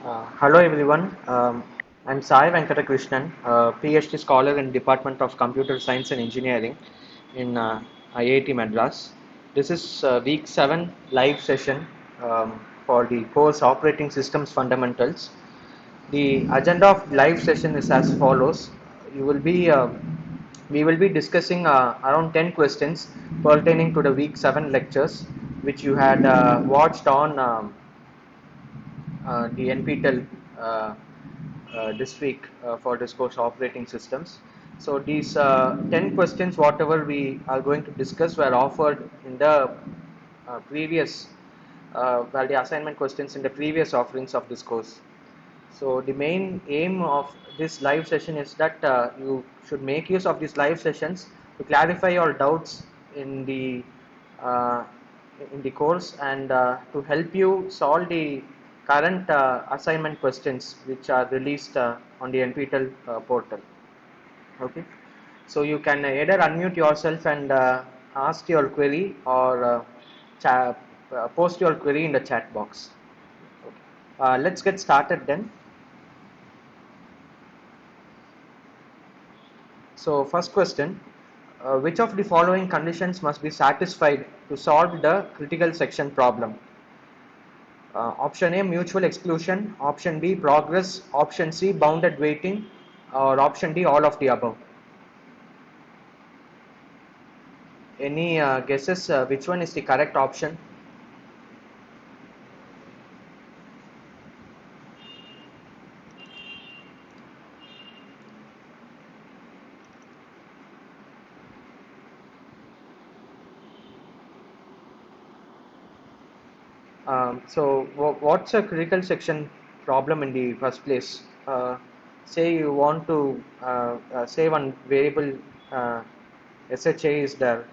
Hello everyone. I'm Sai Venkatakrishnan, PhD scholar in Department of Computer Science and Engineering in IIT Madras. This is week 7 live session for the course Operating Systems Fundamentals. The agenda of live session is as follows. You will be we will be discussing around 10 questions pertaining to the week 7 lectures which you had watched on the NPTEL this week for this course operating systems. So these 10 questions, whatever we are going to discuss, were offered in the previous, well, the assignment questions in the previous offerings of this course. So the main aim of this live session is that you should make use of these live sessions to clarify your doubts uh, in the course and to help you solve the current assignment questions which are released on the NPTEL portal. Okay, so you can either unmute yourself and ask your query or post your query in the chat box. Okay. Let's get started then. So first question, which of the following conditions must be satisfied to solve the critical section problem? Option A, mutual exclusion. Option B, progress. Option C, bounded weighting. Or option D, all of the above. Any guesses which one is the correct option? So what's a critical section problem in the first place? Say you want to say one variable SHA is there,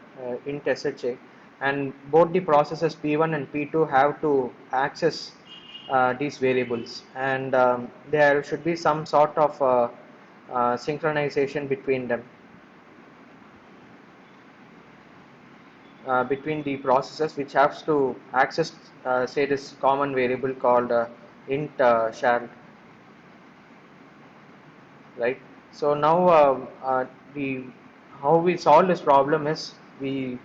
int SHA, and both the processes P1 and P2 have to access these variables, and there should be some sort of synchronization between the processes which has to access say this common variable called int shared, right? So now the how we solve this problem is we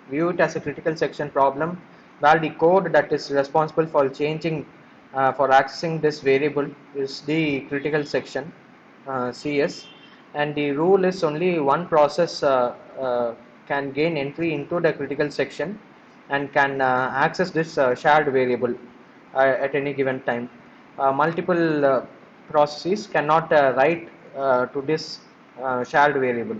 view it as a critical section problem where the code that is responsible for changing for accessing this variable is the critical section CS, and the rule is only one process can gain entry into the critical section and can access this shared variable at any given time. Multiple processes cannot write to this shared variable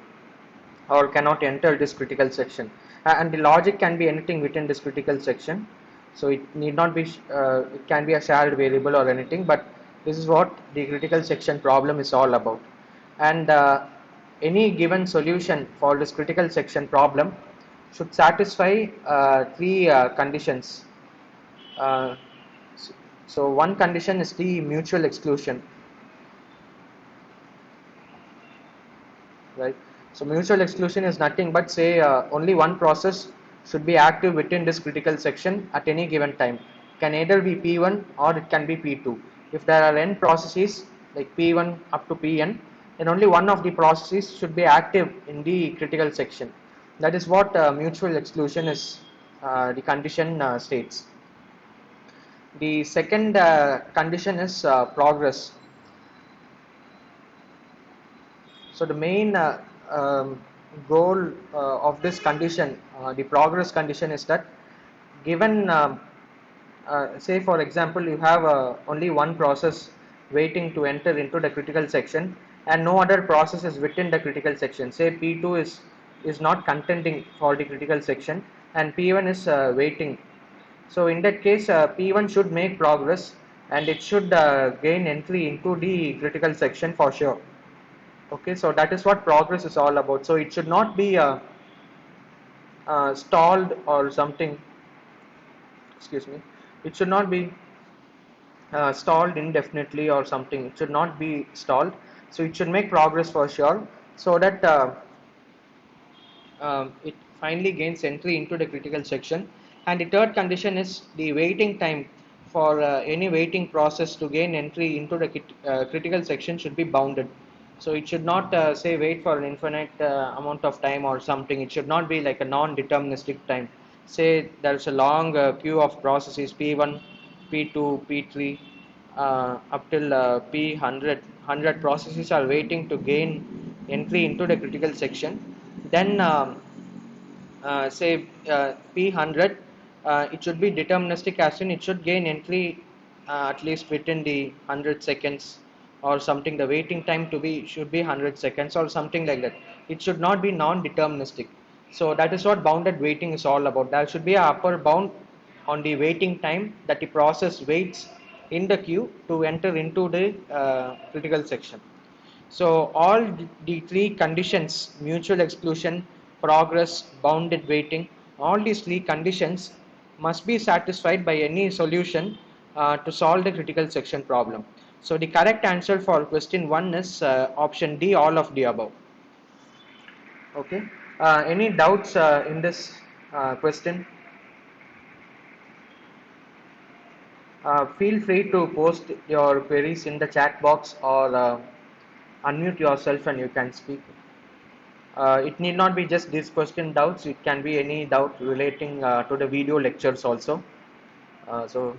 or cannot enter this critical section, and the logic can be anything within this critical section, so it need not be it can be a shared variable or anything, but this is what the critical section problem is all about. And any given solution for this critical section problem should satisfy three conditions. uh, so one condition is the mutual exclusion, right? So mutual exclusion is nothing but say only one process should be active within this critical section at any given time. It can either be P1 or it can be P2. If there are n processes like P1 up to Pn, then only one of the processes should be active in the critical section. That is what mutual exclusion is, the condition states. The second condition is progress. So the main goal of this condition, the progress condition, is that given, say for example, you have only one process waiting to enter into the critical section, and no other process is within the critical section. Say P2 is not contending for the critical section, and P1 is waiting. So in that case, P1 should make progress, and it should gain entry into the critical section for sure. Okay, so that is what progress is all about. So it should not be stalled or something. Excuse me. It should not be stalled indefinitely or something. It should not be stalled. So it should make progress for sure, so that it finally gains entry into the critical section. And the third condition is the waiting time for any waiting process to gain entry into the critical section should be bounded. So it should not say wait for an infinite amount of time or something. It should not be like a non-deterministic time. Say there's a long queue of processes P1, P2, P3 up till P100 processes are waiting to gain entry into the critical section. Then say P100, it should be deterministic, as in it should gain entry at least within the 100 seconds or something. The waiting time to be should be 100 seconds or something like that. It should not be non-deterministic. So that is what bounded waiting is all about. There should be an upper bound on the waiting time that the process waits in the queue to enter into the critical section. So all the three conditions, mutual exclusion, progress, bounded waiting, all these three conditions must be satisfied by any solution to solve the critical section problem. So the correct answer for question 1 is option D, all of the above. Okay. Any doubts in this question? Feel free to post your queries in the chat box, or unmute yourself and you can speak. It need not be just this question doubts, it can be any doubt relating to the video lectures also. So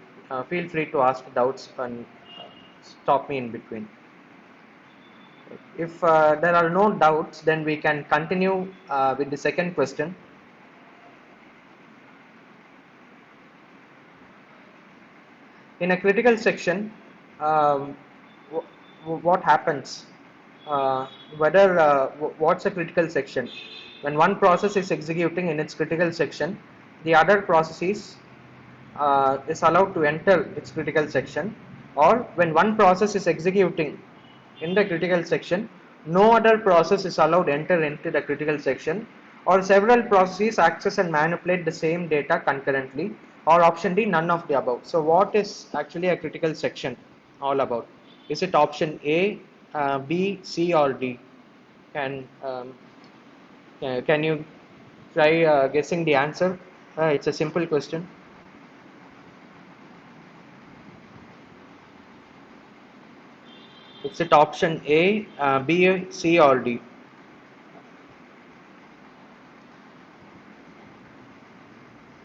feel free to ask doubts and stop me in between. If there are no doubts, then we can continue with the second question. In a critical section, um, what happens? Uh, whether what's a critical section? When one process is executing in its critical section, the other processes is allowed to enter its critical section, or when one process is executing in the critical section, no other process is allowed to enter into the critical section, or several processes access and manipulate the same data concurrently, or option D, none of the above. So what is actually a critical section all about? Is it option A, B, C, or D? Can can you try guessing the answer? It's a simple question. Is it option A, B, C, or D?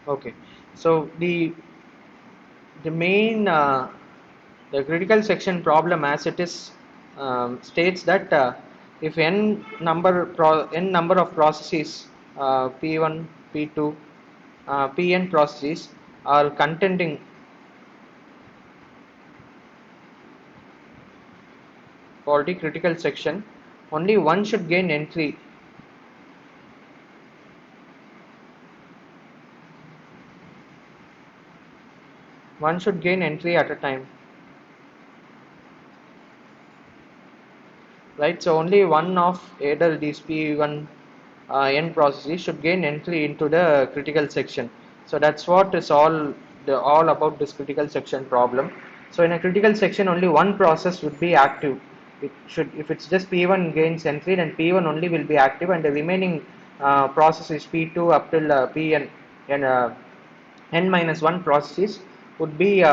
Okay. So the main the critical section problem, as it is, states that if n number of processes, P1, P2, Pn processes are contending for the critical section, only one should gain entry. One should gain entry at a time. Right, so only one of either these P1 n processes should gain entry into the critical section. So that's what is all about this critical section problem. So in a critical section, only one process would be active. It should, if it's just P1 gains entry, then P1 only will be active, and the remaining process is P2 up till Pn, and n minus 1 processes would be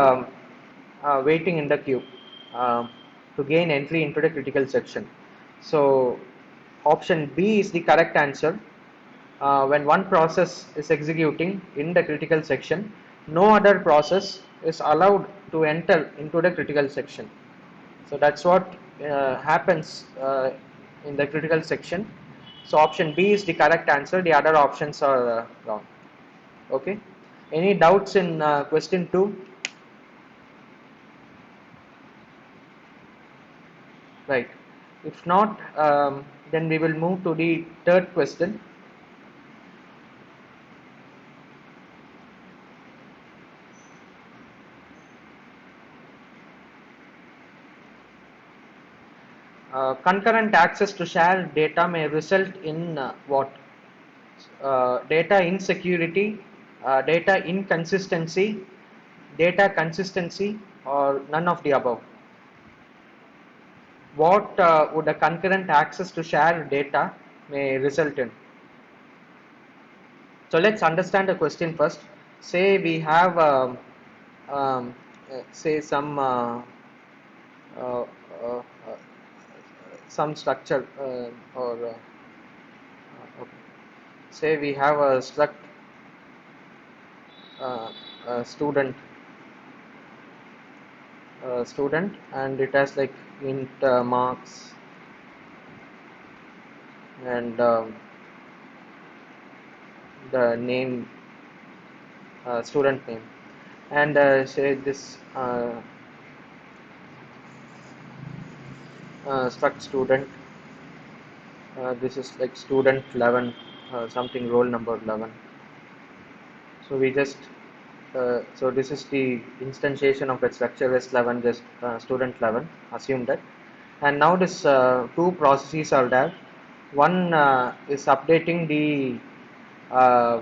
waiting in the queue um, to gain entry into the critical section. So option B is the correct answer. When one process is executing in the critical section, no other process is allowed to enter into the critical section. So that's what happens in the critical section. So option B is the correct answer. The other options are wrong. Okay. Any doubts in question 2? Right. If not, then we will move to the third question. Concurrent access to shared data may result in what? Data insecurity, data inconsistency, data consistency, or none of the above. What would a concurrent access to shared data may result in? So let's understand the question first. Say we have say uh, uh, uh, some structure or okay. Say we have a struct student and it has like int marks and the name student name and say this struct student this is like student 11 something roll number 11. So we just so this is the instantiation of that structure as 11 just student 11 assume that. And now this two processes are there. One is updating the uh,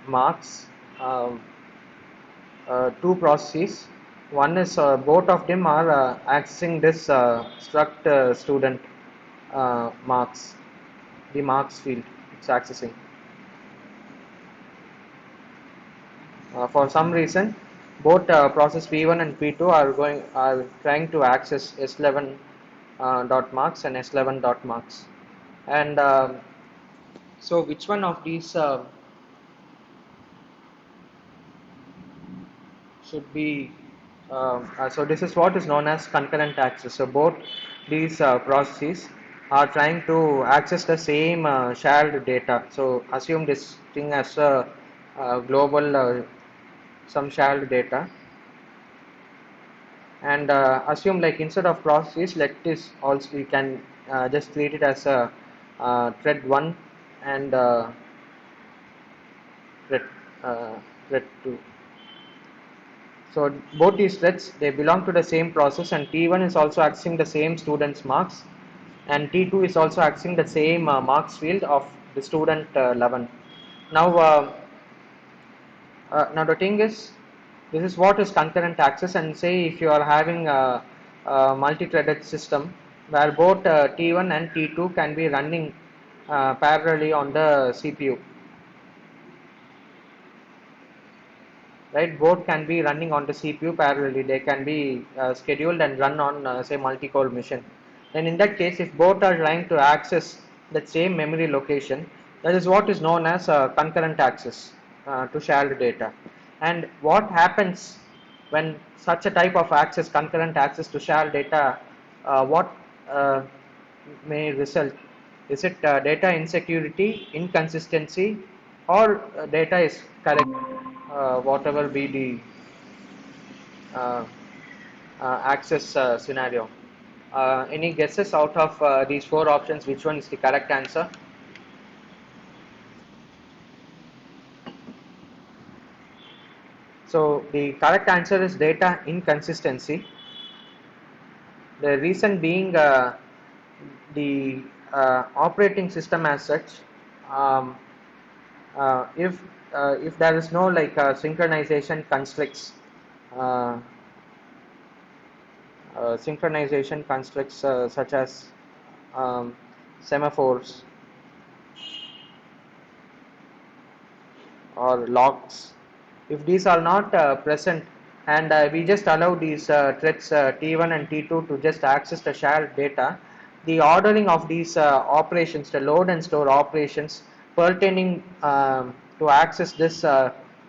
marks, uh, two processes. One is both of them are accessing this struct student marks, the marks field it's accessing. For some reason, both process P1 and P2 are trying to access S11 dot marks and S11 dot marks. And so, which one of these should be? So this is what is known as concurrent access. So both these processes are trying to access the same shared data. So assume this thing as a global some shared data and assume like instead of processes let this also we can just treat it as a thread 1 and thread thread 2. So both these threads they belong to the same process and T1 is also accessing the same student's marks and T2 is also accessing the same marks field of the student 11. Now now the thing is, this is what is concurrent access, and say if you are having a multi-threaded system where both T1 and T2 can be running parallelly on the CPU, right? Both can be running on the CPU parallelly. They can be scheduled and run on say multi-core machine. And in that case, if both are trying to access that same memory location, that is what is known as concurrent access to shared data. And what happens when such a type of access, concurrent access to shared data, what uh, may result? Is it data insecurity, inconsistency, or data is correct? Whatever be the uh, access scenario. Any guesses out of these four options? Which one is the correct answer? So the correct answer is data inconsistency. The reason being the operating system as such. Um, if there is no like synchronization constructs, uh, synchronization constructs such as um, semaphores or locks, if these are not present and we just allow these threads T1 and T2 to just access the shared data, the ordering of these operations, the load and store operations pertaining to access this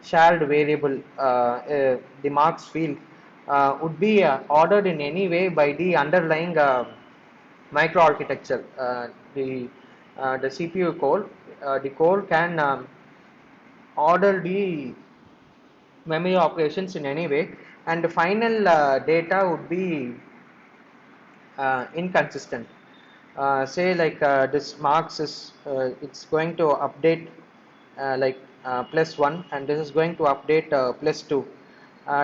shared variable, the marks field, would be ordered in any way by the underlying microarchitecture. The CPU core, the core can order the memory operations in any way, and the final data would be inconsistent. Say like this marks is it's going to update like +1 and this is going to update +2.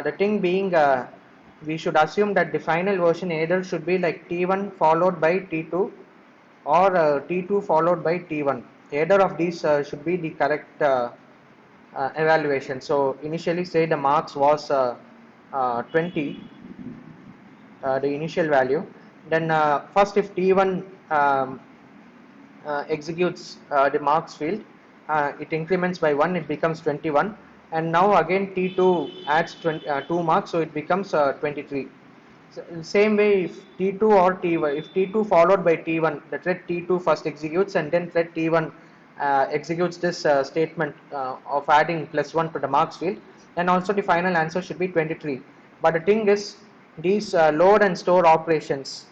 The thing being we should assume that the final version either should be like T1 followed by T2 or T2 followed by T1. Either of these should be the correct evaluation. So initially say the marks was 20, the initial value. Then first if T1 executes the marks field, it increments by 1, it becomes 21. and now again T2 adds 2 marks, so it becomes 23. So same way, if T2 or T1, if T2 followed by T1, the thread T2 first executes and then thread T1 executes this statement of adding +1 to the marks field, then also the final answer should be 23. But the thing is, these load and store operations,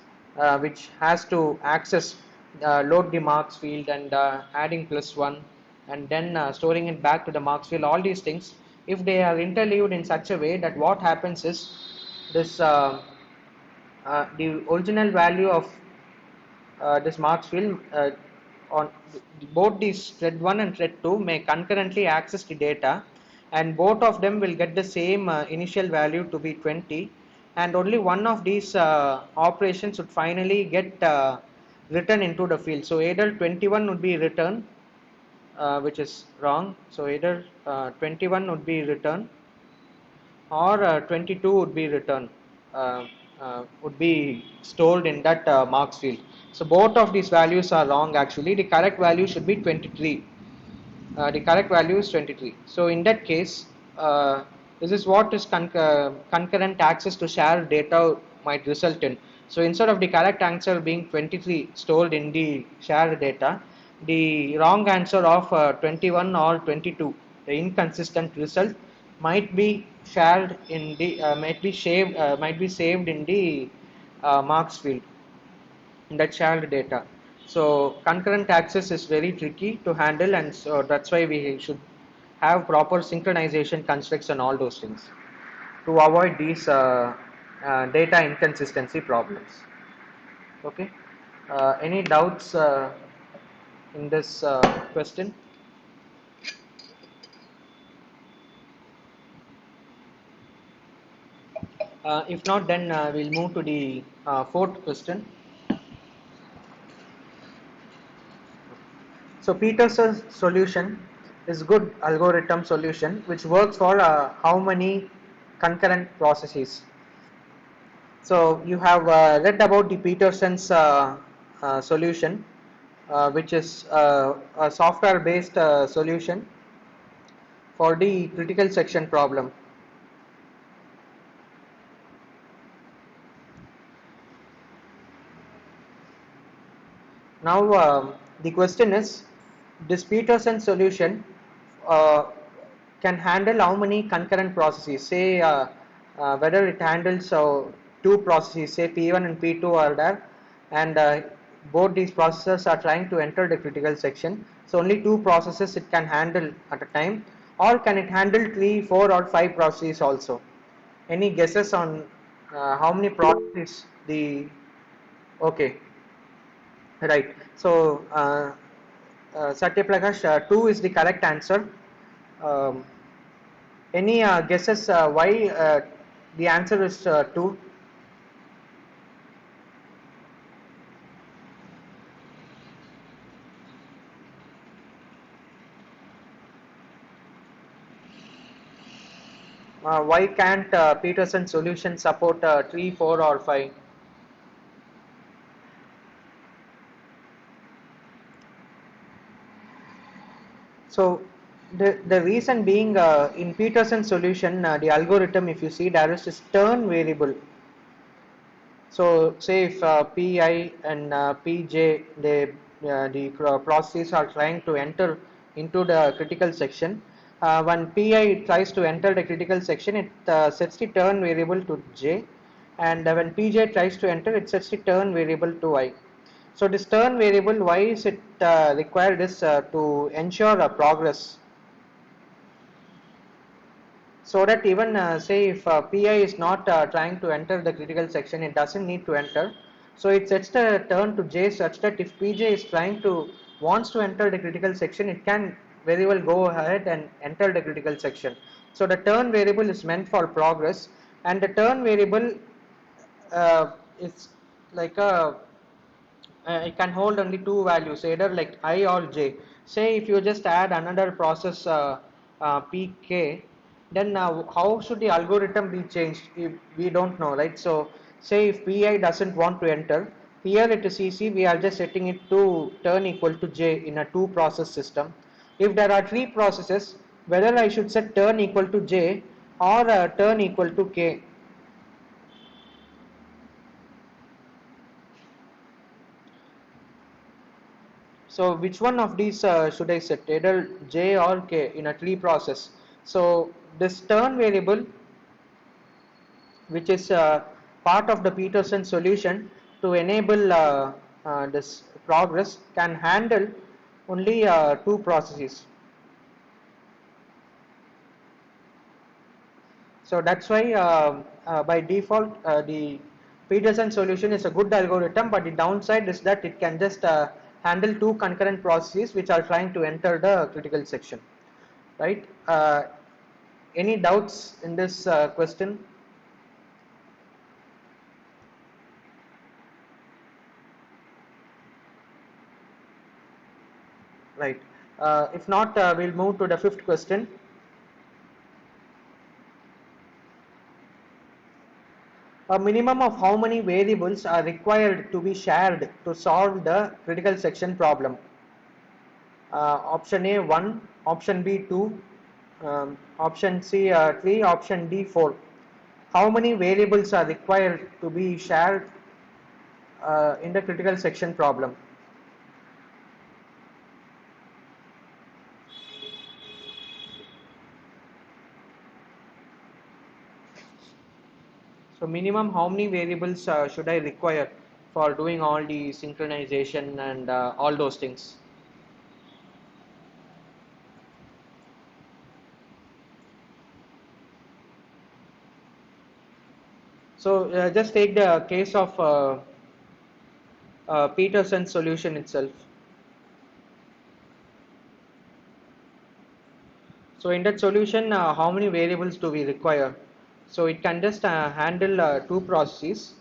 which has to access load the marks field and adding +1 and then storing it back to the marks field, all these things, if they are interleaved in such a way that what happens is this the original value of this marks field on both these thread 1 and thread 2 may concurrently access the data, and both of them will get the same initial value to be 20, and only one of these operations would finally get written into the field. So either 21 would be returned, which is wrong, so either 21 would be returned or 22 would be returned, would be stored in that marks field. So both of these values are wrong actually. The correct value should be 23. The correct value is 23. So in that case, this is what is concurrent access to shared data might result in. So instead of the correct answer being 23 stored in the shared data, the wrong answer of 21 or 22, the inconsistent result, might be shared in the might be saved in the marks field in that shared data. So concurrent access is very tricky to handle, and so that's why we should have proper synchronization constructs and all those things to avoid these data inconsistency problems. Okay. Any doubts in this question? If not, then we'll move to the fourth question. So Peterson's solution is good algorithm solution which works for how many concurrent processes. So you have read about the Peterson's solution, which is a software-based solution for the critical section problem. Now the question is, this Peterson solution uh, can handle how many concurrent processes? Say whether it handles two processes, say P1 and P2 are there, and both these processes are trying to enter the critical section. So only two processes it can handle at a time, or can it handle three, four, or five processes also? Any guesses on how many processes the? Okay. Right. So, Satya Prakash, 2 is the correct answer. Um, any guesses why the answer is 2? Why can't Peterson solution support 3, 4, or 5? So, the reason being in Peterson solution, the algorithm, if you see, there is this turn variable. So say if Pi and Pj, the processes are trying to enter into the critical section. When Pi tries to enter the critical section, it sets the turn variable to j, and when Pj tries to enter, it sets the turn variable to I. So this turn variable, why is it required is to ensure progress, so that even say if pi is not trying to enter the critical section, it doesn't need to enter, so it sets the turn to j such that if pj is trying to wants to enter the critical section, it can very well go ahead and enter the critical section. So the turn variable is meant for progress, and the turn variable is like a it can hold only two values, either like I or j. Say if you just add another process pk, then how should the algorithm be changed? If we don't know, right? So say if pi doesn't want to enter, here it is easy. We are just setting it to turn equal to j in a two process system. If there are three processes, whether I should set turn equal to j or turn equal to k. So which one of these should I set, either j or k in a tree process? So this turn variable, which is part of the Peterson solution to enable this progress, can handle only two processes. So that's why by default the Peterson solution is a good algorithm, but the downside is that it can just handle two concurrent processes which are trying to enter the critical section, right? Any doubts in this question? Right. If not, we'll move to the fifth question. A minimum of how many variables are required to be shared to solve the critical section problem? Option A 1, option B 2, option C 3, option D 4. How many variables are required to be shared in the critical section problem? So minimum how many variables should I require for doing all the synchronization and all those things? So just take the case of Peterson's solution itself. So in that solution, how many variables do we require? So it can just handle two processes,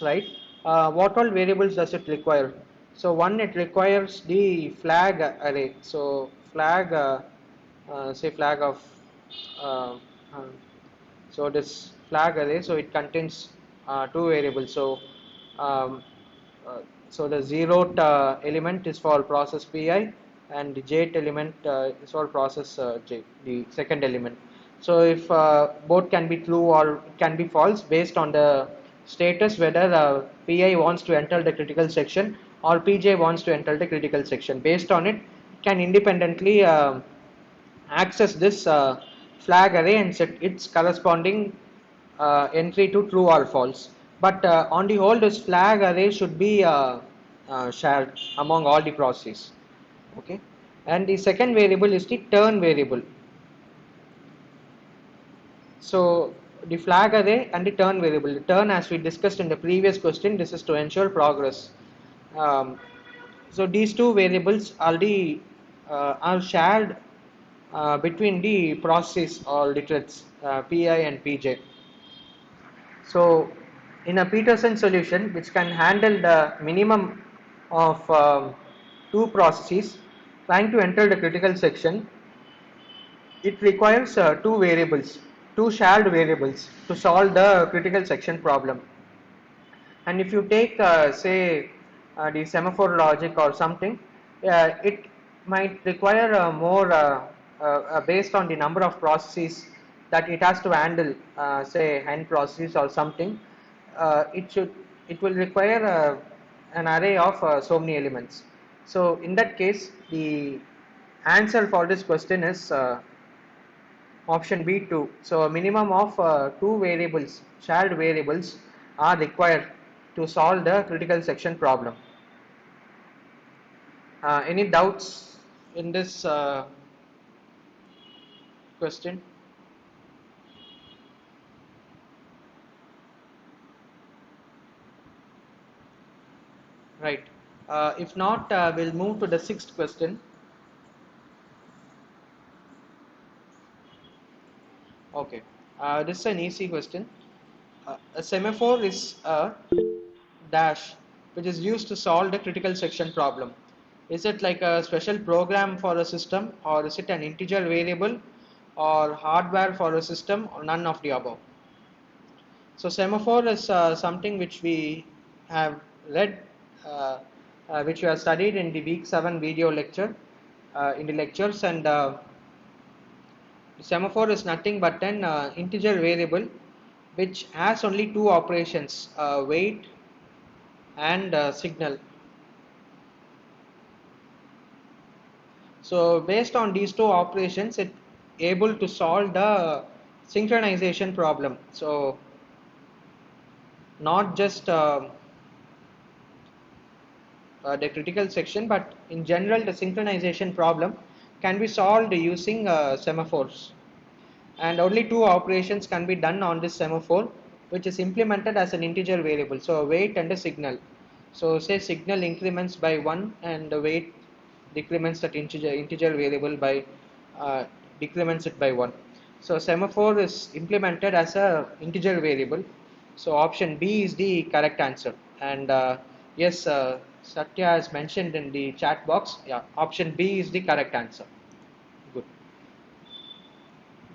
right? What all variables does it require? So one, it requires the flag array. So flag, say flag of, uh, uh, so this flag array, so it contains two variables. So um, uh, so the zeroth element is for process pi, and the jth element is for process j, the second element. So if both can be true or it can be false based on the status, whether pi wants to enter the critical section or pj wants to enter the critical section. Based on it, can independently access this flag array and set its corresponding entry to true or false. But on the whole, this flag array should be shared among all the processes. Okay, and the second variable is the turn variable. So the flag array and the turn variable. The turn, as we discussed in the previous question, this is to ensure progress. Um, so these two variables are shared between the processes or the threads pi and pj. So in a Peterson solution, which can handle the minimum of two processes trying to enter the critical section, it requires two variables, two shared variables to solve the critical section problem. And if you take, say, the semaphore logic or something, it might require more based on the number of processes that it has to handle, say, n processes or something. It should, it will require an array of so many elements. So in that case, the answer for this question is option B 2. So a minimum of two variables, shared variables, are required to solve the critical section problem. Any doubts in this question? Right. If not, we'll move to the sixth question. Okay. This is an easy question. A semaphore is a dash which is used to solve the critical section problem. Is it like a special program for a system, or is it an integer variable, or hardware for a system, or none of the above? So semaphore is something which we have read uh, which we have studied in the week 7 video lecture, in the lectures. And semaphore is nothing but an integer variable which has only two operations, wait and signal. So based on these two operations, it able to solve the synchronization problem. So not just the critical section, but in general the synchronization problem can be solved using semaphores. And only two operations can be done on this semaphore, which is implemented as an integer variable, so a wait and a signal. So say signal increments by 1 and the wait decrements that integer variable by uh, decrements it by 1. So semaphore is implemented as a integer variable. So option B is the correct answer. And yes, Satya has mentioned in the chat box, yeah, option B is the correct answer. Good.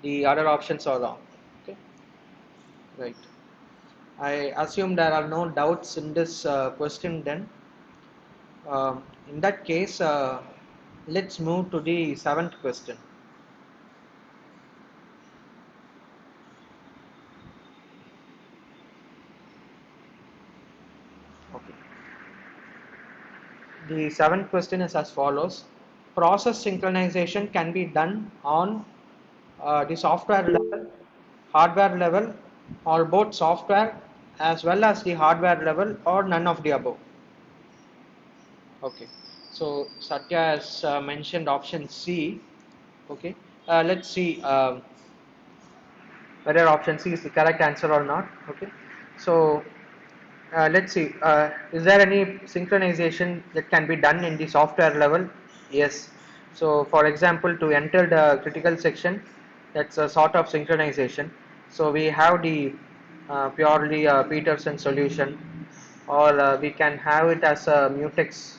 The other options are wrong. Okay, right. I assume there are no doubts in this question then. In that case, let's move to the seventh question. Okay. The seventh question is as follows. Process synchronization can be done on the software level, hardware level, or both software as well as the hardware level, or none of the above. Okay. So Satya has mentioned option C. Okay. Let's see whether option C is the correct answer or not. Okay. So let's see. Is there any synchronization that can be done in the software level? Yes. So for example, to enter the critical section, that's a sort of synchronization. So we have the purely Peterson solution, or we can have it as a mutex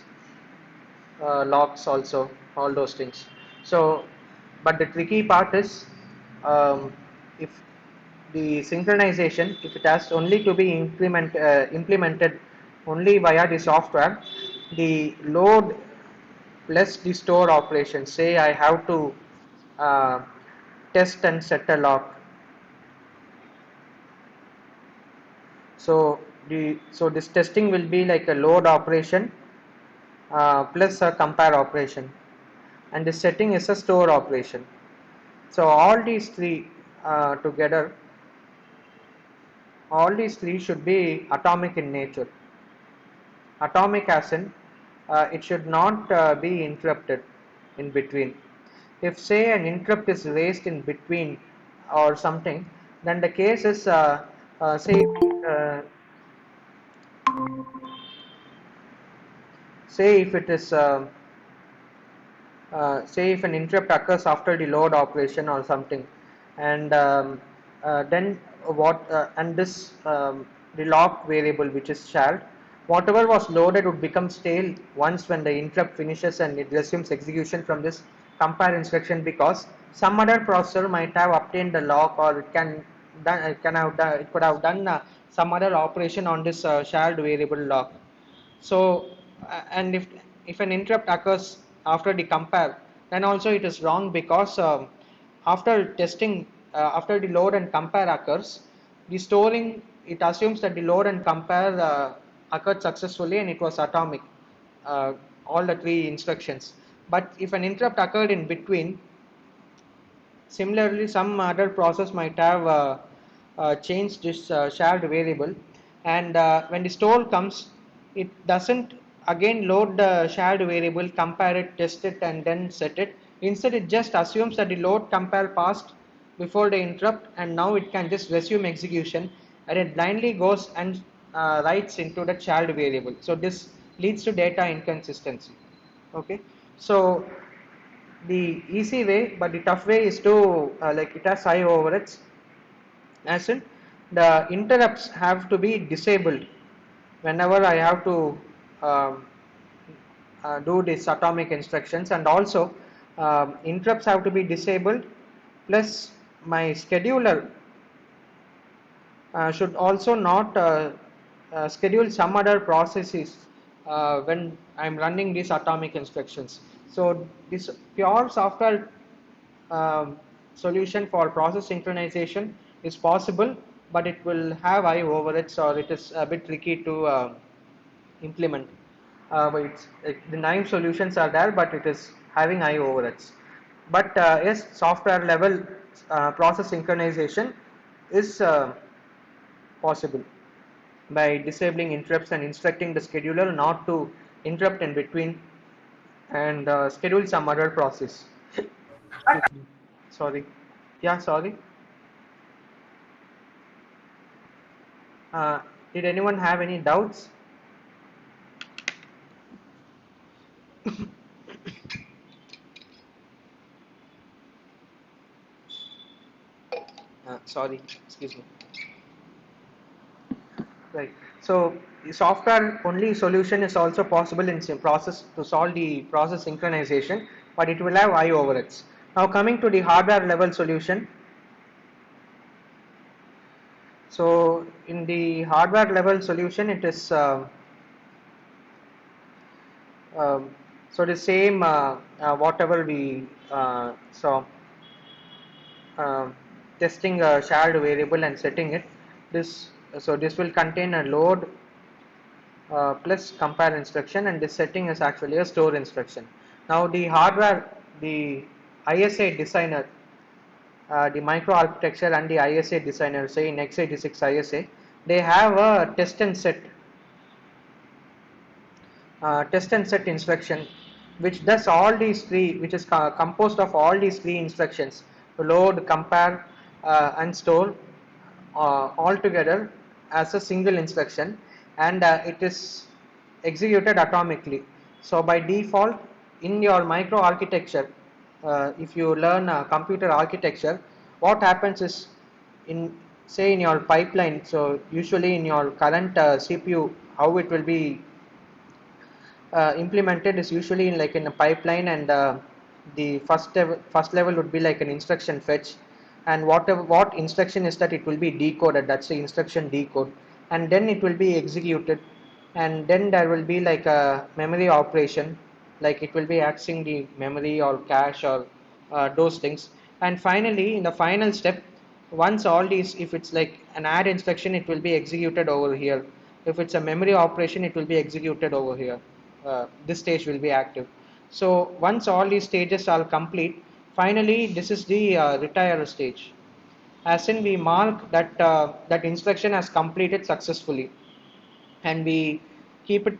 locks also, all those things. So but the tricky part is, if the synchronization, if it has only to be implemented only via the software, the load plus the store operation, say I have to uh, test and set a lock. So this testing will be like a load operation plus a compare operation, and the setting is a store operation. So together, all these three should be atomic in nature. Atomic as in, it should not be interrupted in between. If say an interrupt is raised in between or something, then the case is uh, say if it is say if an interrupt occurs after the load operation or something, and then what and this the lock variable which is shared, whatever was loaded would become stale once when the interrupt finishes and it resumes execution from this compare instruction, because some other processor might have obtained the lock, or it could have done some other operation on this shared variable lock. So and if an interrupt occurs after the compare, then also it is wrong, because after testing, after the load and compare occurs, the storing, it assumes that the load and compare occurred successfully and it was atomic, uh, all the three instructions. But if an interrupt occurred in between, similarly, some other process might have changed this shared variable, and when the store comes, it doesn't again load the shared variable, compare it, test it, and then set it. Instead, it just assumes that the load compare passed before the interrupt, and now it can just resume execution, and it blindly goes and writes into the shared variable. So this leads to data inconsistency. Okay, so the easy way but the tough way is to like it has high overheads, as in the interrupts have to be disabled whenever I have to um, do these atomic instructions, and also interrupts have to be disabled, plus my scheduler should also not schedule some other processes when I'm running these atomic instructions. So this pure software solution for process synchronization is possible, but it will have high overheads, or it is a bit tricky to implement. But the naive solutions are there, but it is having high overheads. But yes, software level process synchronization is possible by disabling interrupts and instructing the scheduler not to interrupt in between and schedule some other process. Excuse me. Sorry. Yeah, sorry. Uh, did anyone have any doubts? Sorry, excuse me. Right. So the software only solution is also possible in process to solve the process synchronization, but it will have high overheads. Now coming to the hardware level solution. So in the hardware level solution, it is um, so the same whatever we saw, um, testing a shared variable and setting it. This so this will contain a load plus compare instruction, and this setting is actually a store instruction. Now the hardware, the ISA designer, the microarchitecture and the ISA designer, say in x86 ISA, they have a test and set instruction, which does all these three, which is composed of all these three instructions: load, compare, and store, all together as a single instruction, and it is executed atomically. So by default, in your microarchitecture, if you learn computer architecture, what happens is, in say in your pipeline, so usually in your current CPU, how it will be implemented is usually in like in a pipeline, and the first level would be like an instruction fetch, and what instruction is that, it will be decoded, that's the instruction decode, and then it will be executed, and then there will be like a memory operation, like it will be accessing the memory or cache or those things, and finally in the final step, once all these, if it's like an add instruction, it will be executed over here. If it's a memory operation, it will be executed over here. This stage will be active. So once all these stages are complete, finally this is the retire stage, as in we mark that that instruction has completed successfully, and we keep it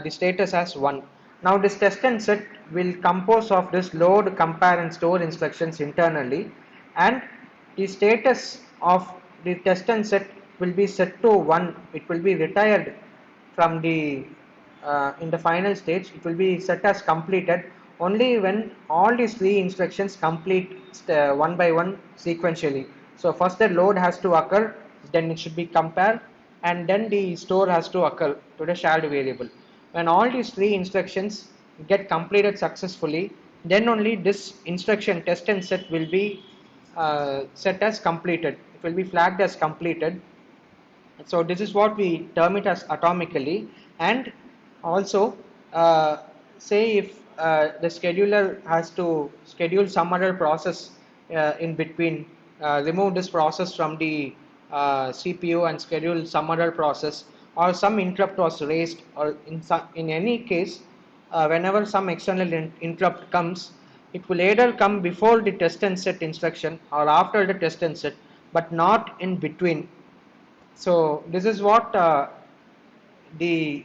the status as 1. Now this test and set will compose of this load, compare and store instructions internally, and the status of the test and set will be set to 1. It will be retired from the in the final stage, it will be set as completed only when all these three instructions complete one by one sequentially. So first the load has to occur, then it should be compared, and then the store has to occur to the shared variable. When all these three instructions get completed successfully, then only this instruction test and set will be set as completed. It will be flagged as completed. So this is what we term it as atomically. And also say if the scheduler has to schedule some other process in between, remove this process from the CPU and schedule some other process, or some interrupt was raised, or in any case, whenever some external interrupt comes, it will either come before the test and set instruction or after the test and set, but not in between. So this is what the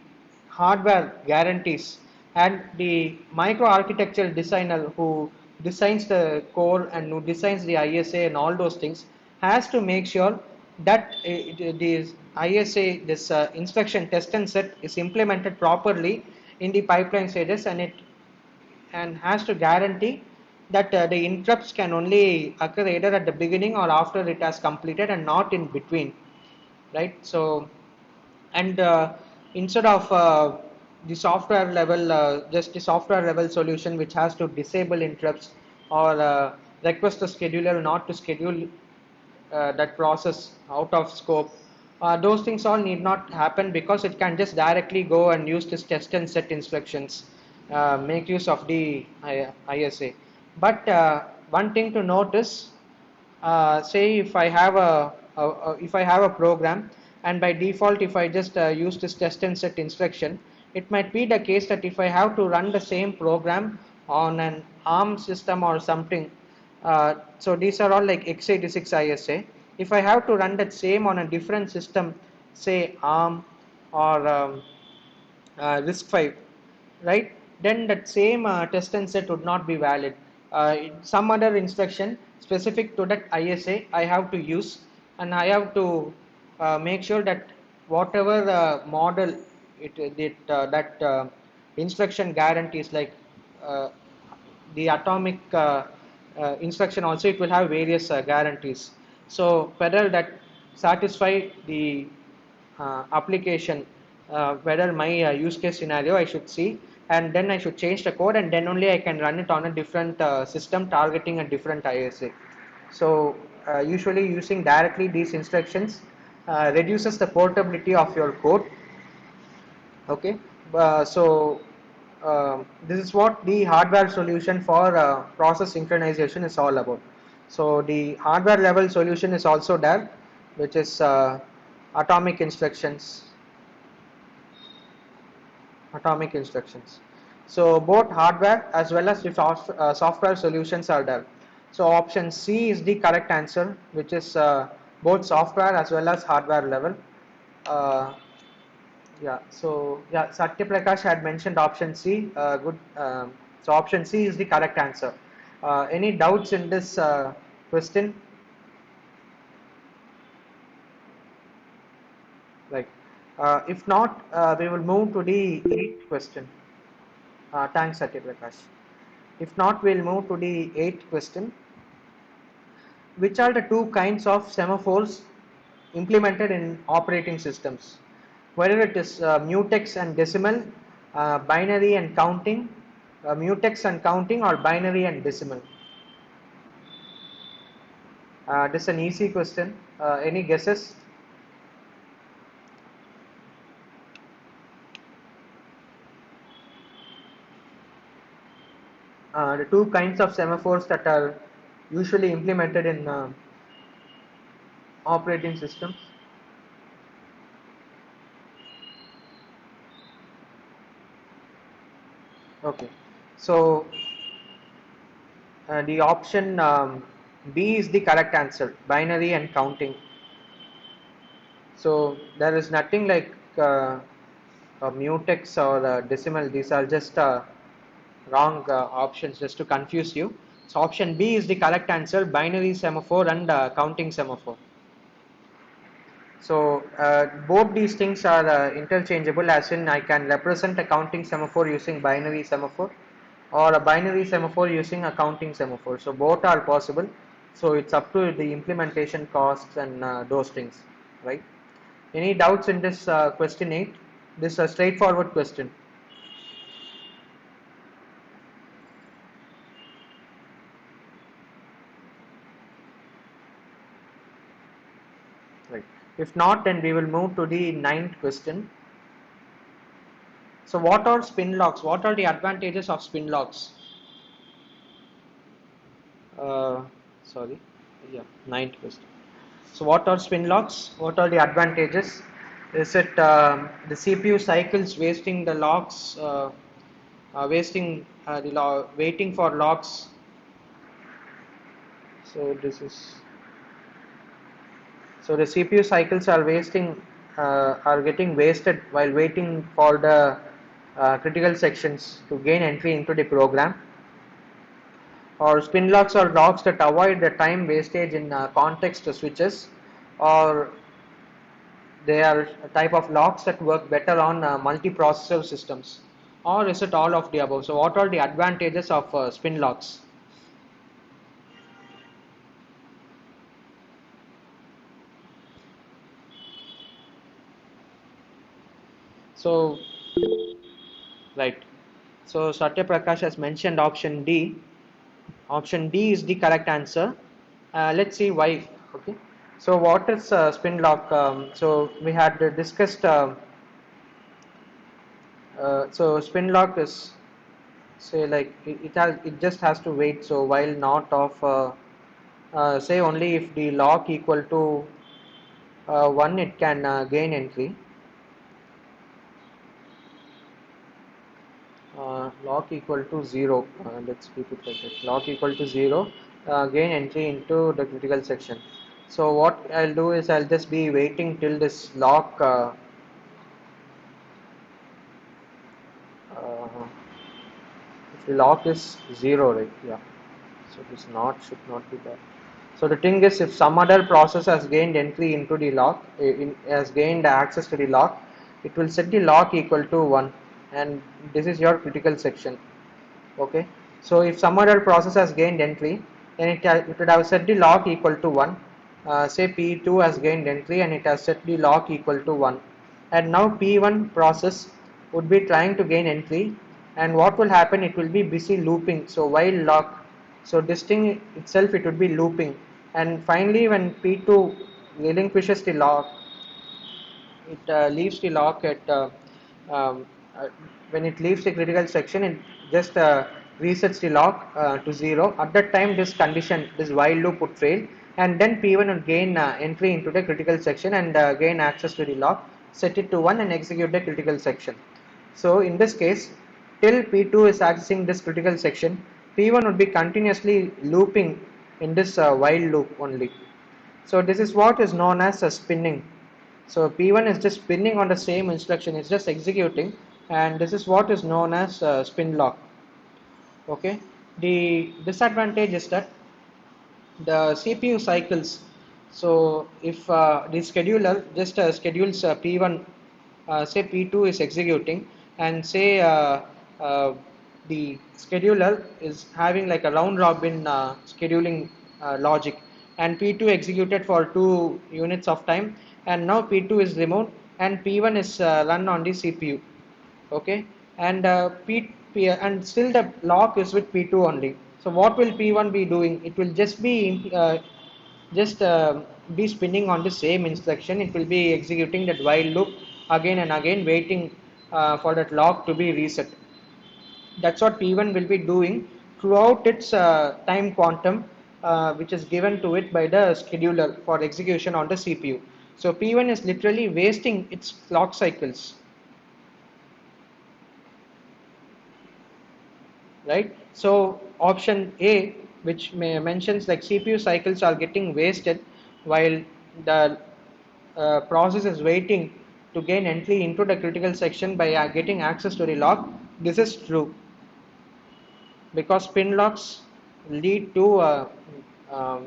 hardware guarantees, and the microarchitectural designer who designs the core and who designs the ISA and all those things has to make sure that this ISA, this instruction test and set, is implemented properly in the pipeline stages, and has to guarantee that the interrupts can only occur either at the beginning or after it has completed, and not in between, right? So, and instead of the software level, just the software level solution which has to disable interrupts, or request the scheduler not to schedule that process out of scope, Those things all need not happen because it can just directly go and use this test and set instructions, make use of the ISA. But one thing to note is, say if I have if I have a program, and by default if I just use this test and set instruction, it might be the case that if I have to run the same program on an ARM system or something, so these are all like x86 ISA. If I have to run that same on a different system, say ARM or RISC-V, right? Then that same test and set would not be valid. Some other instruction specific to that ISA I have to use, and I have to make sure that whatever model that instruction guarantees, like uh, the atomic instruction also, it will have various guarantees. So whether that satisfy the application, whether my use case scenario I should see, and then I should change the code, and then only I can run it on a different system targeting a different ISA. So usually using directly these instructions reduces the portability of your code. Okay, so this is what the hardware solution for process synchronization is all about. So the hardware level solution is also there, which is atomic instructions. Atomic instructions. So both hardware as well as the software solutions are there. So option C is the correct answer, which is both software as well as hardware level. Uh, yeah, so yeah, Satya Prakash had mentioned option C. Good. So option C is the correct answer. Any doubts in this question? Like, if not, we will move to the eighth question. Thanks, Satya Prakash. If not, we'll move to the eighth question. Which are the two kinds of semaphores implemented in operating systems? Whether it is mutex and decimal, binary and counting, mutex and counting, or binary and decimal. This is an easy question. Any guesses? The two kinds of semaphores that are usually implemented in operating systems. Okay, so the option B is the correct answer, binary and counting. So there is nothing like mutex or decimal. These are just wrong options just to confuse you. So option B is the correct answer, binary semaphore and counting semaphore. So both these things are interchangeable, as in I can represent a counting semaphore using binary semaphore, or a binary semaphore using a counting semaphore. So both are possible. So it's up to the implementation costs and those things, right? Any doubts in this question 8? This is a straightforward question. Right. If not, then we will move to the ninth question. So what are spin locks? What are the advantages of spin locks? Uh, Sorry. Yeah, ninth question. So what are spin locks? What are the advantages? Is it the CPU cycles wasting the locks, wasting waiting for locks? So this is, so the CPU cycles are are getting wasted while waiting for the critical sections to gain entry into the program. Or spin locks are locks that avoid the time wastage in context switches, or they are a type of locks that work better on multiprocessor systems. Or is it all of the above? So what are the advantages of spin locks? So right. So Satya Prakash has mentioned option D. Option D is the correct answer. Let's see why. Okay. So what is spin lock? So we had discussed. So spin lock is, say, like it just has to wait. So while not of say only if the lock equal to 1, it can gain entry. Lock equal to 0, let's keep it like this. Lock equal to 0, gain entry into the critical section. So what I'll do is I'll just be waiting till this lock uh, if the lock is 0, right? Yeah. So this not should not be there. So the thing is, if some other process has gained entry into the lock, has gained access to the lock, it will set the lock equal to 1, and this is your critical section. Okay, so if some other process has gained entry, then it would have set the lock equal to 1. Say P2 has gained entry and it has set the lock equal to 1, and now P1 process would be trying to gain entry, and what will happen, it will be busy looping. So while lock, so this thing itself, it would be looping, and finally when P2 relinquishes the lock, it leaves the lock at um, uh, when it leaves the critical section, it just resets the lock to 0. At that time, this condition, this while loop would fail, and then P1 would gain entry into the critical section and gain access to the lock, set it to 1 and execute the critical section. So in this case, till P2 is accessing this critical section, P1 would be continuously looping in this while loop only. So this is what is known as a spinning. So P1 is just spinning on the same instruction, it's just executing, and this is what is known as spin lock. Okay. The disadvantage is that the CPU cycles. So if the scheduler just schedules P1, say P2 is executing, and say uh, the scheduler is having like a round robin scheduling logic, and P2 executed for 2 units of time, and now P2 is removed and P1 is run on the CPU. Okay, and and still the lock is with P2 only. So what will P1 be doing? It will just be spinning on the same instruction. It will be executing that while loop again and again, waiting for that lock to be reset. That's what P1 will be doing throughout its time quantum, which is given to it by the scheduler for execution on the CPU. So P1 is literally wasting its clock cycles, right? So option A, which mentions like CPU cycles are getting wasted while the process is waiting to gain entry into the critical section by getting access to the lock. This is true because spin locks lead to um,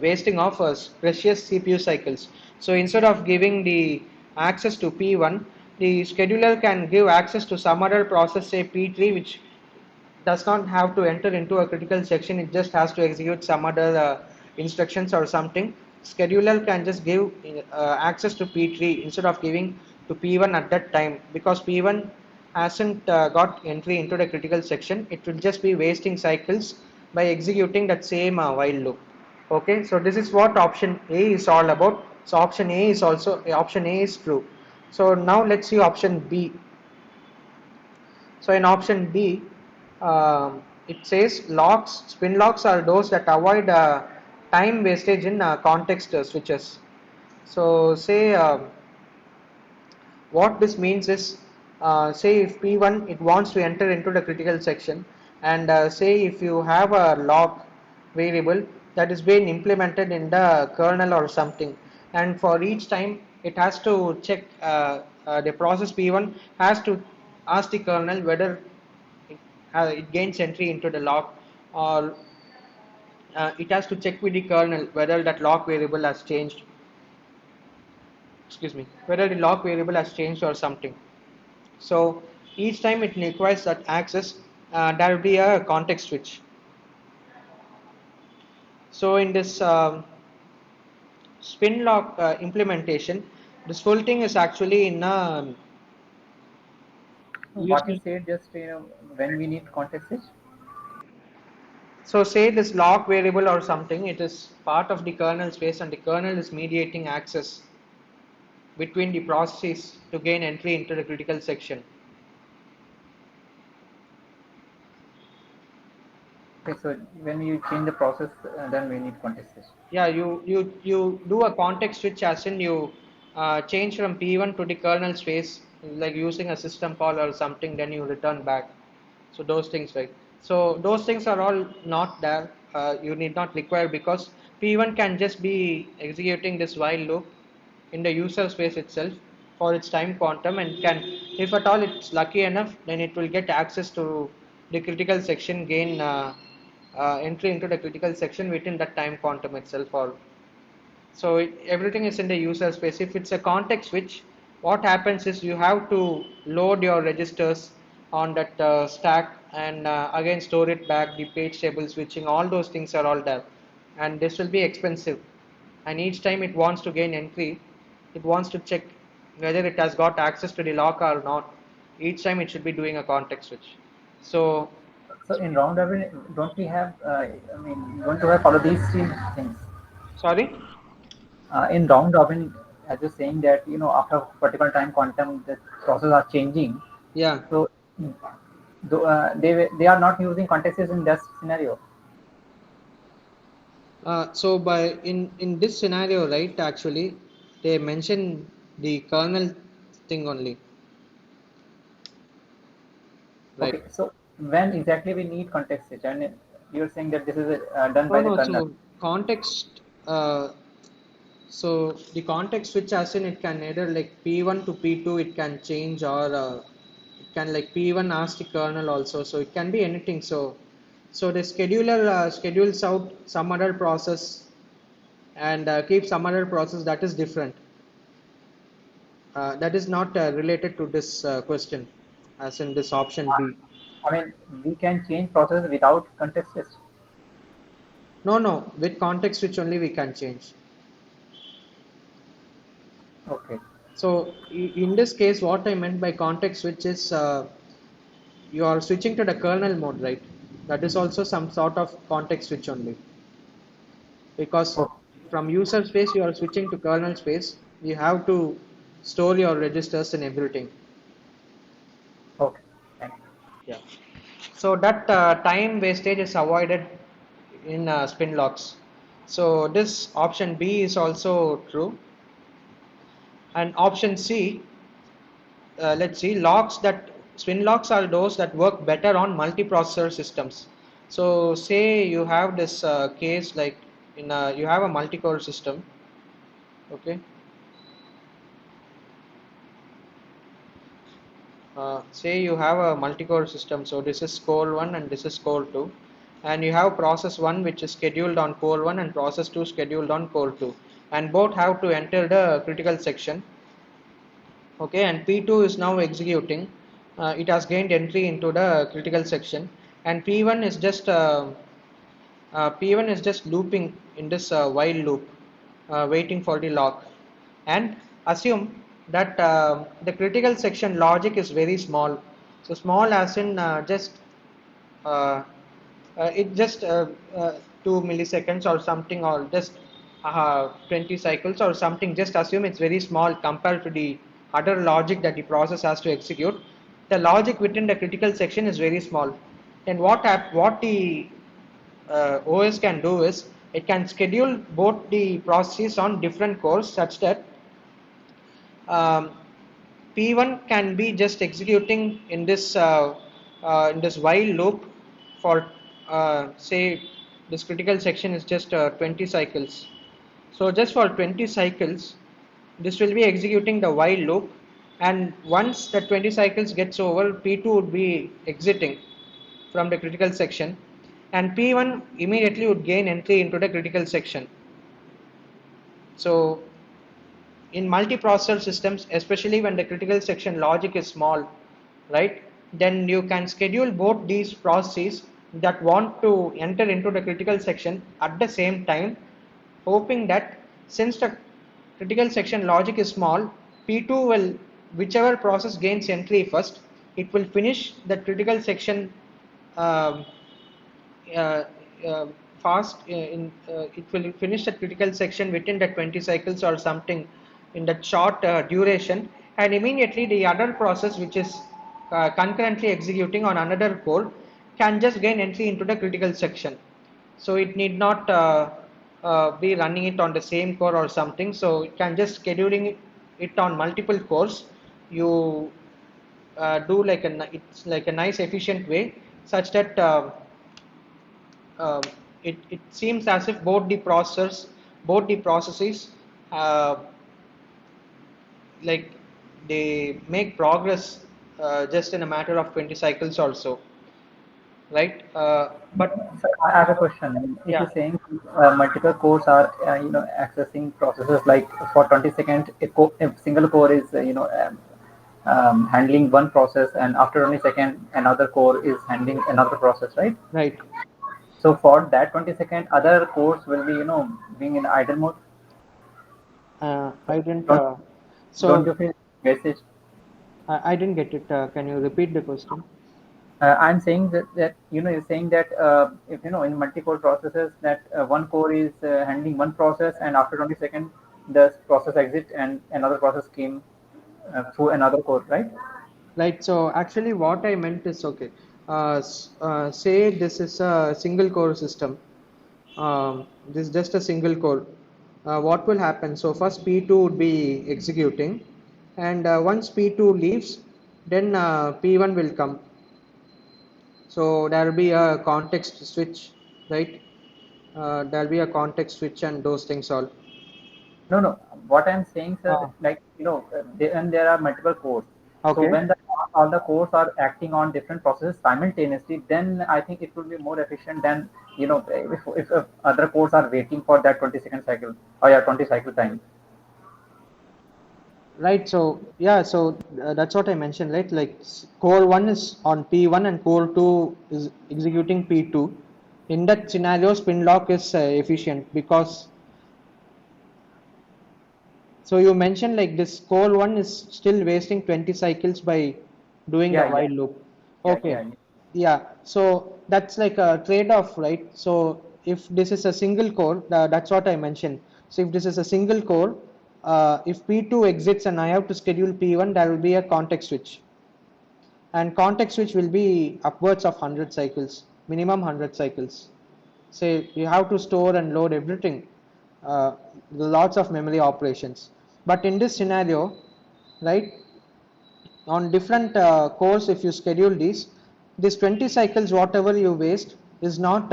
wasting of precious CPU cycles. So instead of giving the access to P1, the scheduler can give access to some other process, say P3, which does not have to enter into a critical section. It just has to execute some other instructions or something. Scheduler can just give access to P3 instead of giving to P1 at that time, because P1 hasn't got entry into the critical section. It will just be wasting cycles by executing that same while loop. Okay, so this is what option A is all about. So option A is true. So now let's see option B. So in option B, it says locks, spin locks are those that avoid time wastage in context switches. So say what this means is, say if P1 it wants to enter into the critical section, and say if you have a lock variable that is being implemented in the kernel or something, and for each time it has to check, the process P1 has to ask the kernel whether it, it gains entry into the lock, or it has to check with the kernel whether that lock variable has changed, excuse me, whether the lock variable has changed or something. So each time it requires that access, there will be a context switch. So in this spin lock implementation, this whole thing is actually in a What you using, said just when we need context switch. So say this lock variable or something, it is part of the kernel space and the kernel is mediating access between the processes to gain entry into the critical section. Okay, so when you change the process, then we need context switch. Yeah, you do a context switch, as in you change from P1 to the kernel space, like using a system call or something, then you return back. So those things, right? So those things are all not there. You need not require, because P1 can just be executing this while loop in the user space itself for its time quantum, and can, if at all it's lucky enough, then it will get access to the critical section, gain entry into the critical section within that time quantum itself. Or so everything is in the user space. If it's a context switch, what happens is you have to load your registers on that stack, and again store it back, the page table switching, all those things are all there, and this will be expensive. And each time it wants to gain entry, it wants to check whether it has got access to the lock or not. Each time it should be doing a context switch. So So in round robin, don't we have? I mean, don't we have follow these three things? sorry. In round robin, as you're saying that after a particular time quantum, the process are changing. Yeah. So they are not using contexts in that scenario. So by in this scenario, right? Actually, they mention the kernel thing only, right? Okay, so when exactly we need context switch, and you're saying that this is done No, by the no. kernel. So context. So the context switch, as in it can either like P1 to P2, it can change, or it can like P1 ask the kernel also. So it can be anything. So the scheduler schedules out some other process and keeps some other process that is different. That is not related to this question, as in this option B. I mean, we can change process without context switch. No, no, with context switch only we can change. Okay, So in this case, what I meant by context switch is you are switching to the kernel mode, right? That is also some sort of context switch only, because okay, from user space you are switching to kernel space. You have to store your registers and everything. okay. Thank you. Yeah. So that time wastage is avoided in spin locks. So this option B is also true. And option C, let's see, locks that spin locks are those that work better on multiprocessor systems. So say you have this case like in you have a multi-core system, okay. Say you have a multi-core system, so this is core 1 and this is core 2, and you have process 1 which is scheduled on core 1 and process 2 scheduled on core 2, and both have to enter the critical section, okay. And P2 is now executing. It has gained entry into the critical section, and P1 is just looping in this while loop, waiting for the lock. And assume that the critical section logic is very small. So small as in just uh, it just 2 milliseconds or something, or just 20 cycles or something. Just assume it's very small compared to the other logic that the process has to execute. The logic within the critical section is very small. Then what the OS can do is it can schedule both the processes on different cores, such that um, P1 can be just executing in this while loop for say this critical section is just 20 cycles. So just for 20 cycles, this will be executing the while loop, and once the 20 cycles gets over, P2 would be exiting from the critical section, and P1 immediately would gain entry into the critical section. So in multiprocessor systems, especially when the critical section logic is small, right, then you can schedule both these processes that want to enter into the critical section at the same time, hoping that since the critical section logic is small, P2 will, whichever process gains entry first, it will finish the critical section um, uh, uh, fast it will finish the critical section within the 20 cycles or something in that short duration, and immediately the other process which is concurrently executing on another core can just gain entry into the critical section. So it need not be running it on the same core or something, so it can just scheduling it on multiple cores. You do like it's like a nice efficient way, such that it seems as if both the processes uh, like they make progress just in a matter of 20 cycles or so, right? But So I have a question. I mean, if yeah, you're saying multiple cores are accessing processes like for 20 seconds, a single core is handling one process, and after 20 seconds, another core is handling another process, right? right. So for that 20-second, other cores will be being in idle mode. I didn't. Don't don't So you feel message? I didn't get it. Can you repeat the question? I'm saying that you're saying that if in multi-core processes that one core is handling one process, and after 20 seconds the process exit and another process came through another core, right? Right. So actually, what I meant is okay. Say this is a single core system. This is just a single core. What will happen? So first P2 would be executing, and once P2 leaves, then P1 will come. So there will be a context switch, right? There will be a context switch and those things all. No, no. What I'm saying, sir, Uh, like and there are multiple cores. So okay. when all the cores are acting on different processes simultaneously, then I think it will be more efficient than if other cores are waiting for that 20-second cycle or yeah 20 cycle time. Right. So yeah. So that's what I mentioned. Right. Like core one is on P1 and core two is executing P2. In that scenario, spin lock is efficient because. So you mentioned like this core one is still wasting 20 cycles by doing the Yeah, yeah, while loop. yeah, Okay. yeah. Yeah. So that's like a trade-off, right? So if this is a single core, that's what I mentioned. So if this is a single core, if P2 exits and I have to schedule P1, there will be a context switch. And context switch will be upwards of 100 cycles, minimum 100 cycles. Say you have to store and load everything, uh, lots of memory operations. But in this scenario, right, on different cores, if you schedule these, this 20 cycles, whatever you waste, is not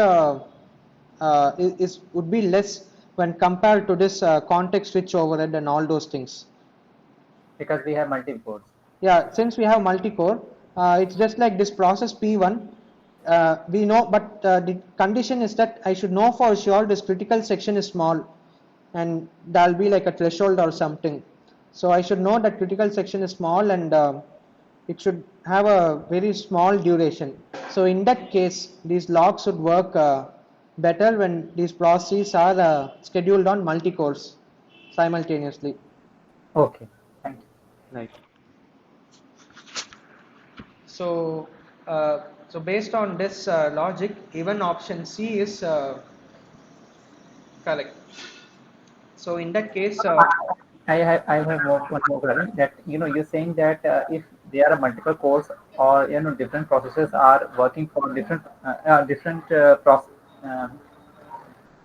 is would be less when compared to this context switch overhead and all those things. Because we have multiple cores. Yeah, since we have multi-core, it's just like this process P1. We know, but the condition is that I should know for sure this critical section is small, and there'll be like a threshold or something. So I should know that critical section is small, and it should have a very small duration. So in that case, these logs should work better when these processes are scheduled on multi-cores simultaneously. Okay, thank you. Right. So, so based on this logic, even option C is correct. So in that case, I have one more query that you're saying that if there are multiple cores or different processes are working for different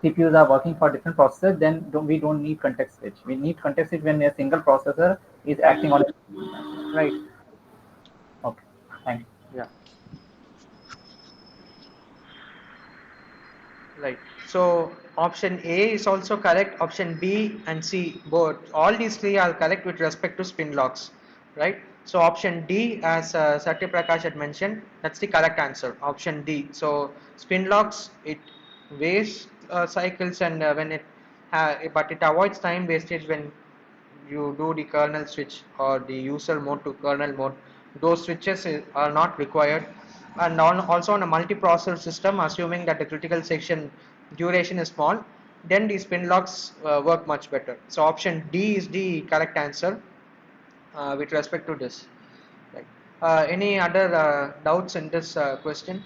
CPUs are working for different processes, then we don't need context switch. We need context switch when a single processor is yeah, acting on. right, Okay, thank you. yeah. Right. So option A is also correct. Option B and C both. All these three are correct with respect to spin locks. Right. So option D, as Satya Prakash had mentioned, that's the correct answer. Option D. So spin locks, it wastes cycles, and when but it avoids time wastage when you do the kernel switch or the user mode to kernel mode. Those switches are not required. And also on a multiprocessor system, assuming that the critical section duration is small, then the spin locks work much better. So option D is the correct answer with respect to this. Right. Any other doubts in this question?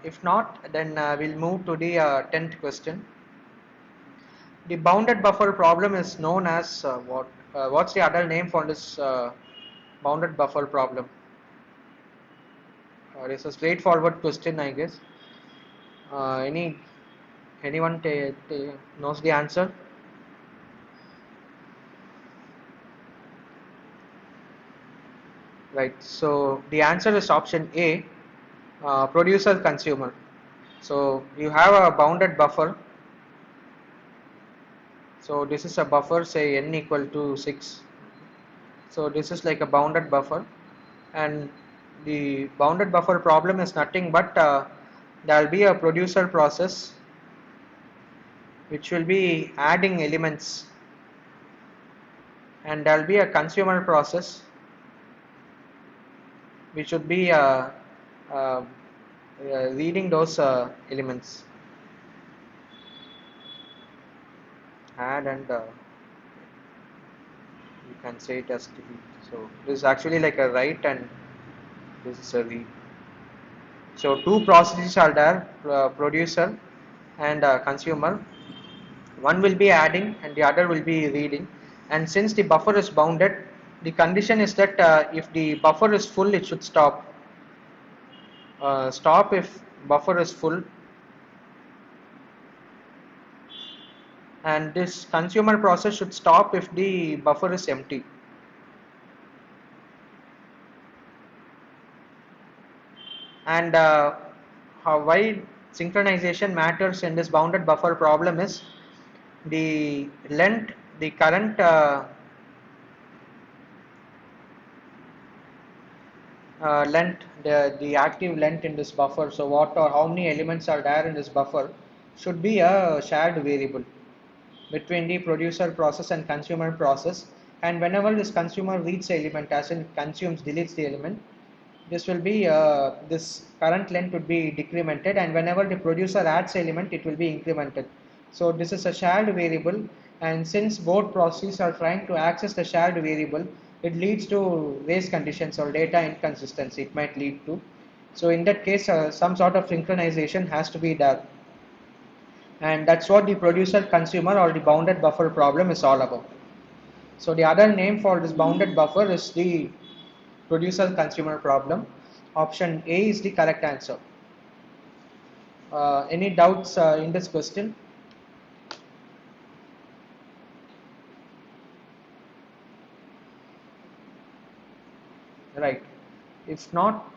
If not, then we'll move to the 10th question. The bounded buffer problem is known as what? What's the other name for this bounded buffer problem? It's a straightforward question, I guess. Anyone knows the answer? Right. So the answer is option A, producer consumer. So you have a bounded buffer. So this is a buffer, say n equal to 6. So this is like a bounded buffer, and the bounded buffer problem is nothing but there will be a producer process which will be adding elements, and there will be a consumer process which would be uh, reading those elements. Add and you can say it as delete. So this is actually like a write and this is a read. So two processes are there, producer and consumer. One will be adding and the other will be reading. And since the buffer is bounded, the condition is that if the buffer is full, it should stop. Stop if buffer is full, and this consumer process should stop if the buffer is empty. And why synchronization matters in this bounded buffer problem is the length, the current length, the active length in this buffer. So what or how many elements are there in this buffer should be a shared variable between the producer process and consumer process. And whenever this consumer reads the element, as in consumes, deletes the element, this will be this current length would be decremented, and whenever the producer adds element, it will be incremented. So this is a shared variable, and since both processes are trying to access the shared variable, it leads to race conditions or data inconsistency it might lead to. So in that case, some sort of synchronization has to be done, and that's what the producer consumer or the bounded buffer problem is all about. So the other name for this bounded buffer is the producer consumer problem. Option A is the correct answer. Any doubts in this question? Right. If not,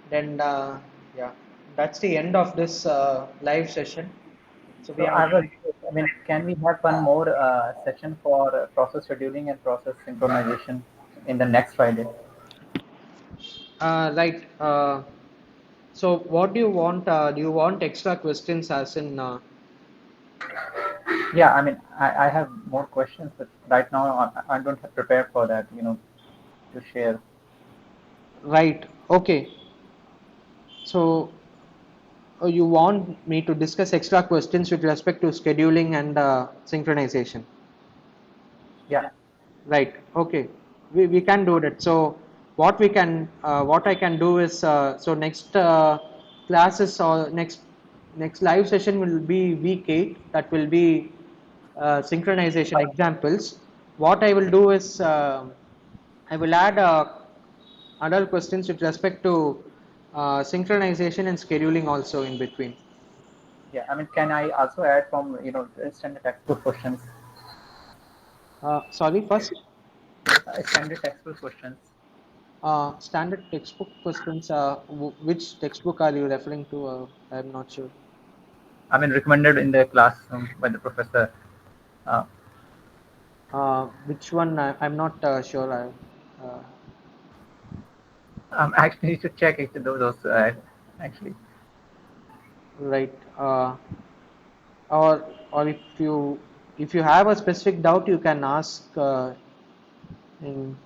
then yeah, that's the end of this live session. So we So have. I was, I mean, can we have one more session for process scheduling and process synchronization in the next Friday? Right. So what do you want? Do you want extra questions as in? Yeah, I mean, I have more questions, but right now I don't have prepared for that, to share. Right. Okay. So you want me to discuss extra questions with respect to scheduling and synchronization? Yeah, Right. Okay. We can do that. So what I can do is so next classes or next live session will be week 8. That will be synchronization examples. What I will do is I will add other questions with respect to synchronization and scheduling also in between. yeah. I mean, can I also add from standard textbook questions? Sorry, first. Standard textbook questions. Standard textbook questions. Which textbook are you referring to? I'm not sure. I mean, recommended in the classroom by the professor. Uh, Which one? I'm not sure. actually need to check if those actually. Right. Or if you have a specific doubt, you can ask in.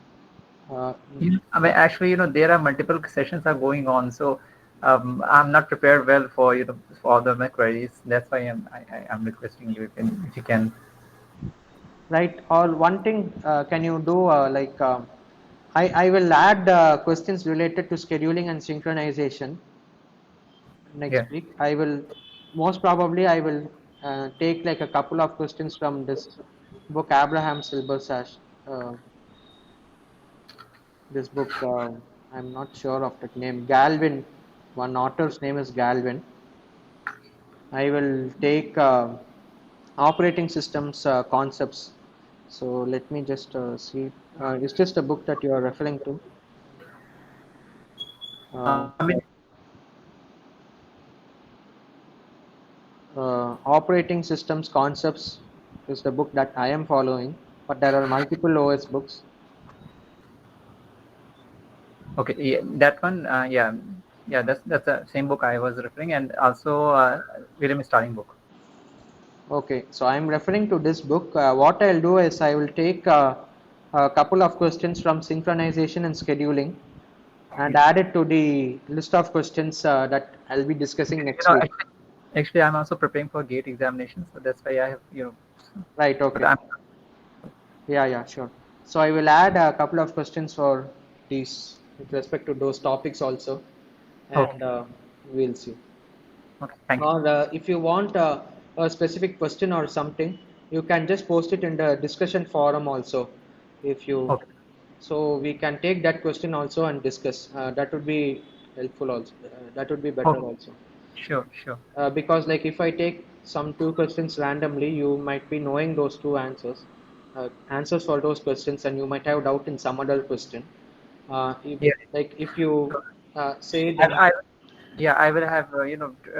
I mean, actually, there are multiple sessions are going on, so I'm not prepared well for for all the my queries. That's why I'm requesting you if you can. Right. Or one thing, can you do like? I will add questions related to scheduling and synchronization Yeah. next week. I will most probably I will take like a couple of questions from this book Abraham Silber's this book. I'm not sure of that name. Galvin, one author's name is Galvin. I will take operating systems concepts. So let me just see. Is this the book that you are referring to? Uh, I mean, Operating systems concepts is the book that I am following, but there are multiple OS books. okay, yeah, that one, yeah, yeah, that's the same book I was referring, and also William Starling book. Okay, so I'm referring to this book. What I'll do is I will take a couple of questions from synchronization and scheduling and Yeah. add it to the list of questions that I'll be discussing You next know, week. actually, I'm also preparing for gate examination, so that's why I have, Right, but okay. I'm Yeah, yeah, sure. So I will add a couple of questions for these with respect to those topics also, and okay. we'll see. Okay, thank you. Or if you want a specific question or something, you can just post it in the discussion forum also. If you Okay, so we can take that question also and discuss. That would be helpful also. That would be better okay, also. sure, sure. Because like if I take some two questions randomly, you might be knowing those two answers for those questions, and you might have doubt in some other question. If Yeah, like if you say I, them. I yeah, I will have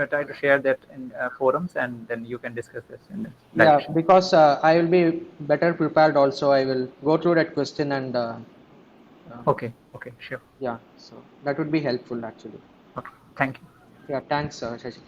try to share that in forums, and then you can discuss this in this Yeah, direction. because I will be better prepared also. I will go through that question and uh, Okay, okay, sure. yeah, so that would be helpful actually. Okay, thank you. Yeah, thanks, Shashik.